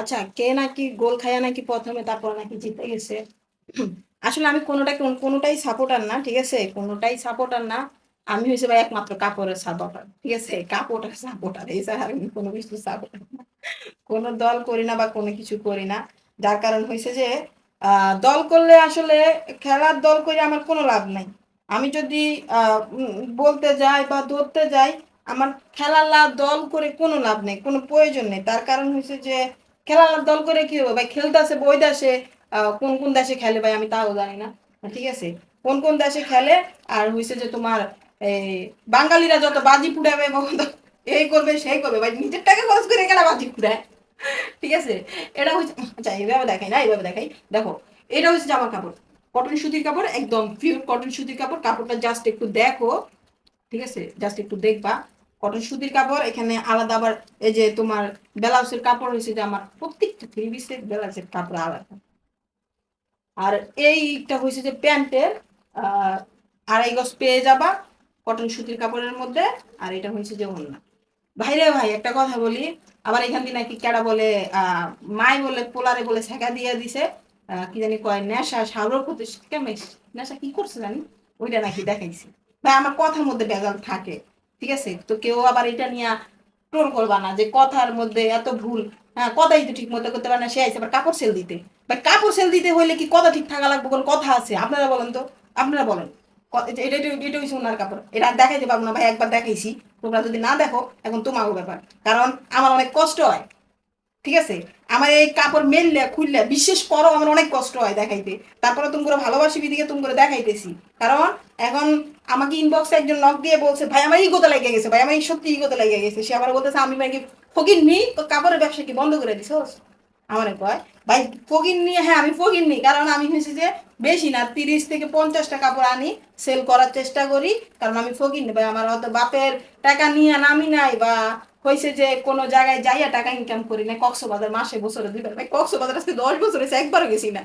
আচ্ছা, কে নাকি গোল খায়া নাকি প্রথমে তারপর নাকি জিতে গেছে। আসলে আমি কোনোটাই সাপোর্টার না, ঠিক আছে? কোনোটাই সাপোর্টার না। আমি হইছে ভাই একমাত্র কাপড়ের সাপোর্টার। ঠিক আছে? কাপড়ের সাপোর্টার। এছাড়া আমি কোনো কিছু সাপোর্টার না। কোনো দল করি না বা কোনো কিছু করি না। যার কারণ হইছে যে দল করলে আসলে খেলার দল করে আমার কোনো লাভ নাই। আমি যদি বলতে যাই বা ধরতে যাই, আমার দল করে কোনো লাভ নেই, কোনো প্রয়োজন নেই। তার কারণ হইছে যে খেলার দল করে কি হবে ভাই? খেলতেছে ওই দেশে, কোন কোন দেশে খেলে ভাই আমি তাও জানি না। ঠিক আছে? কোন কোন দেশে খেলে। আর হইছে যে তোমার এই বাঙালিরা যত বাজি পুড়াবে এই করবে সেই করবে ভাই, নিজের টাকা খরচ করে কেনা বাজি পুড়ায়। ঠিক আছে? এটা হচ্ছে, আচ্ছা এইভাবে দেখাই না, এইভাবে দেখাই। দেখো, এটা হচ্ছে জামার কাপড়, কটন সুতির কাপড়, একদম পিওর কটন সুতির কাপড়। কাপড়টা জাস্ট একটু দেখো, ঠিক আছে? জাস্ট একটু দেখবা, কটন সুতির কাপড়। এখানে আলাদা আবার এই যে তোমার ব্লাউজের কাপড় হয়েছে যে আমার প্রত্যেকটা থ্রি পিসের ব্লাউজের কাপড় আলাদা। আর এইটা হয়েছে যে প্যান্টের আহ 2.5 গজ পেয়ে যাবা কটন সুতির কাপড়ের মধ্যে। আর এটা হয়েছে যে ওড়না। ভাইরে ভাই একটা কথা বলি, আবার এখান দিয়ে নাকি কেডা বলে আহ মাই বলে পোলারে বলে ছেঁকা দিয়ে দিছে, কি জানি কয় নেশা সাগর প্রতি নেশা কি করছে জানি, ওইটা নাকি দেখাইছি। ভাই আমার কথার মধ্যে ভেজাল থাকে, ঠিক আছে? তো কেউ আবার এটা নিয়ে ট্রোল করবা না যে কথার মধ্যে এত ভুল। হ্যাঁ, কথাই তো ঠিক মতো করতে পারে না, সে আইসে আবার কাপড় সেল দিতে। ভাই কাপড় সেল দিতে হইলে কি কথা ঠিক থাকা লাগবে? কোন কথা আছে? আপনারা বলেন তো, আপনারা বলেন। এটা এটা এটা হচ্ছে ওনার কাপড়, এটা আর দেখাইতে পারবো না ভাই, একবার দেখাইছি। তোমরা যদি না দেখো এখন তোমারও ব্যাপার। কারণ আমার অনেক কষ্ট হয়, ঠিক আছে? আমার এই কাপড় মেললে খুললে বিশ্বাস করো আমার অনেক কষ্ট হয় দেখাইতে। তারপরে তুমি করে ভালোবাসি বিদিকে তুমি করে দেখাইতেছি। কারণ এখন আমাকে ইনবক্সে একজন নক দিয়ে বলছে ভাই আমার ইগোতে লেগে গেছে, ভাই আমার সত্যি ইগোতে লেগে গেছে। সে আবার বলতেছে আমি নাকি ফকির নি, তো কাপড়ের ব্যবসা কি বন্ধ করে দিছ? আমার কয় ভাই ফকির নিয়ে, হ্যাঁ আমি ফকির নি, কারণ আমি হয়েছি যে বেশি না 30 থেকে 50টা কাপড় আনি, সেল করার চেষ্টা করি। কারণ আমি ফকির নি ভাই, আমার অত বাপের টাকা নিয়ে নামি নাই, বা হয়েছে যে কোনো জায়গায় যাইয়া টাকা ইনকাম করি না। কক্সবাজার মাসে বছরে 2 বার, ভাই কক্সবাজার আজকে 10 বছর হয়েছে, একবারও গেছি না।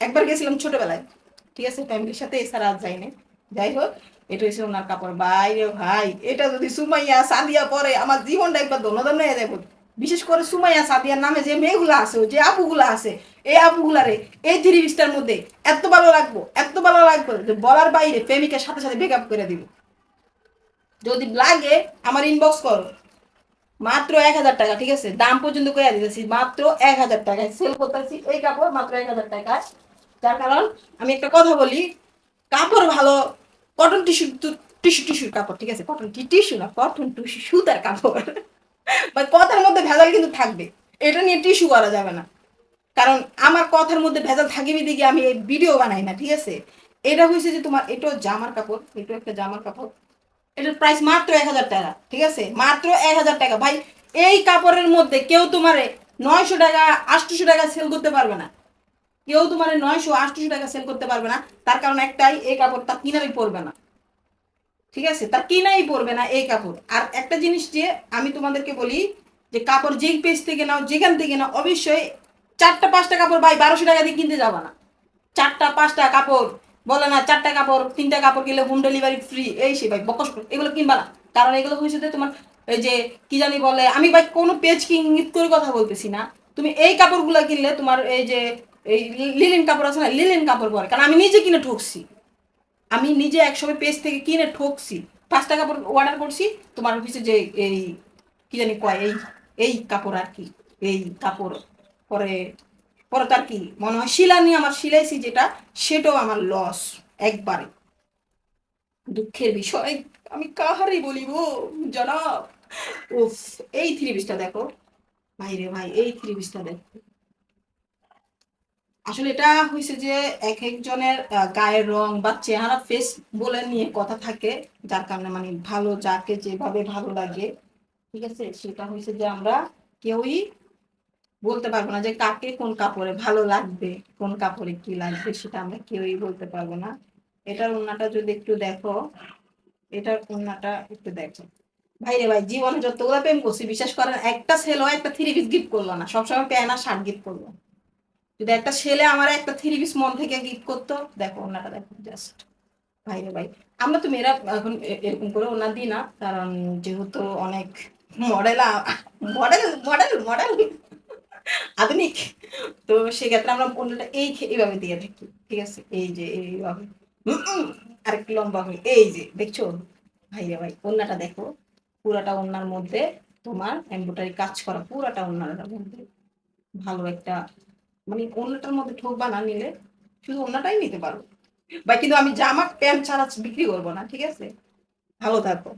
একবার গেছিলাম ছোটবেলায়, ঠিক আছে, ফ্যামিলির সাথে, এছাড়া আর যাই না। যাই হোক, এটা হচ্ছে ওনার কাপড়। ভাই রে ভাই, এটা যদি সুমাইয়া সাদিয়া পরে আমার জীবনটা একবার ধন্য হয়ে যাবে। বিশেষ করে সুমাইয়া সাদিয়ার নামে যে মেয়েগুলো আছে, যে আপুগুলো আছে, এই আপুগুলারে এই 3 পিসটার মধ্যে এত ভালো লাগবো, এত ভালো লাগবে যে বলার বাইরে। প্রেমিকের সাথে সাথে ব্রেকআপ করে দিব। যদি লাগে আমার ইনবক্স করো, মাত্র 1,000 টাকা, ঠিক আছে? দাম পর্যন্ত করে দিতেছি, মাত্র 1,000 টাকায় সেল করতেছি এই কাপড়, মাত্র 1,000 টাকায়। যার কারণ আমি একটা কথা বলি, কাপড় ভালো, কটন টিস্যু, টিস্যু টিস্যুর কাপড়, ঠিক আছে? কটন টিস্যু না, কটন টিস্যু সুতার কাপড়। বা কথার মধ্যে ভেজাল কিন্তু থাকবে, এটা নিয়ে টিস্যু করা যাবে না। কারণ আমার কথার মধ্যে ভেজাল থাকিবি দিকে আমি এই ভিডিও বানাই না, ঠিক আছে? এটা হয়েছে যে তোমার এটাও জামার কাপড়, এটাও একটা জামার কাপড়। এটার প্রাইস মাত্র 1,000 টাকা, ঠিক আছে? মাত্র 1,000 টাকা ভাই। এই কাপড়ের মধ্যে কেউ তোমারে 900 টাকা, 800 টাকা সেল করতে পারবে না। কেউ তোমার 900 800 টাকা সেল করতে পারবে না। তার কারণ একটাই, এই কাপড় তার কিনাই পড়বে না, ঠিক আছে? তার কিনাই পড়বে না এই কাপড়। আর একটা জিনিস যে আমি তোমাদেরকে বলি, যে কাপড় যেই পেজ থেকে নাও, যেখান থেকে নাও, অবশ্যই 4টা 5টা কাপড় ভাই 1200 টাকা দিয়ে কিনতে যাবা না। 4টা 5টা কাপড় বলে না, 4টা কাপড় 3টা কাপড় কিনলে হোম ডেলিভারি ফ্রি, এই সে ভাই বকস, এগুলো কিনবা না। কারণ এগুলো হয়েছে যে তোমার এই যে কি জানি বলে, আমি ভাই কোনো পেজ কি ইঙ্গিত করে কথা বলতেছি না। তুমি এই কাপড়গুলো কিনলে তোমার এই যে এই লিলেন কাপড় আছে না, লিলেন কাপড় পরে, কারণ আমি নিজে কিনে ঠকছি। আমি নিজে একসময় পেজ থেকে কিনে ঠকছি। 5টা কাপড় অর্ডার করছি, তোমার হচ্ছে যে এই কি জানি কয়, এই কাপড় আর কি, এই কাপড় পরে, পরে তার কি মনে হয় শিলানি আমার সিলাইছি যেটা, সেটাও আমার লস একবারে। দুঃখের বিষয়, আমি কাহারই বলিব জনাব। উফ, এই 3 পিসটা দেখো ভাইরে ভাই, এই 3 পিসটা দেখো। আসলে এটা হয়েছে যে এক একজনের গায়ের রং বা চেহারা ফেস বলে নিয়ে কথা থাকে। যার কারণে মানে ভালো যাকে যেভাবে ভালো লাগে, ঠিক আছে, সেটা হয়েছে যে আমরা কেউই বলতে পারবো না যে কাকে কোন কাপড়ে ভালো লাগবে, কোন কাপড়ে কি লাগবে, সেটা আমরা কেউই বলতে পারবো না। এটার ওড়নাটা যদি একটু দেখো, এটার ওড়নাটা একটু দেখো। ভাই রে ভাই, জীবনে যতগুলো প্রেম করছি বিশ্বাস করেন একটা ছেলেও একটা 3 পিস গিফট করলো না, সবসময় প্যান্ট আর শার্ট গিফট করলো। যদি একটা ছেলে আমার একটা 3 পিস মন থেকে গিফট করতো, দেখো ওনাটা দেখো জাস্ট। ভাই রে ভাই, আমরা তো মেয়েরা এখন এরকম করে ওনা দিই না, কারণ যেহেতু অনেক মডেল, মডেল মডেল মডেল আধুনিক। তো সেক্ষেত্রে আমরা অন্যটা এইভাবে দিয়ে থাকি। ঠিক আছে? এই যে এইভাবে। আরেকটু লম্বা হয়ে এই যে দেখছো? ভাইরে ভাই ওড়নাটা দেখো। পুরাটা ওড়নার মধ্যে তোমার এমব্রয়ডারি কাজ করা পুরাটা ওড়নাটার মধ্যে। ভালো একটা মানে ওড়নাটার মধ্যে ঢোকবা না নিলে, শুধু ওড়নাটাই নিতে পারো। বা কিন্তু আমি জামা প্যান্ট ছাড়া বিক্রি করব না। ঠিক আছে? ভালো থাকো।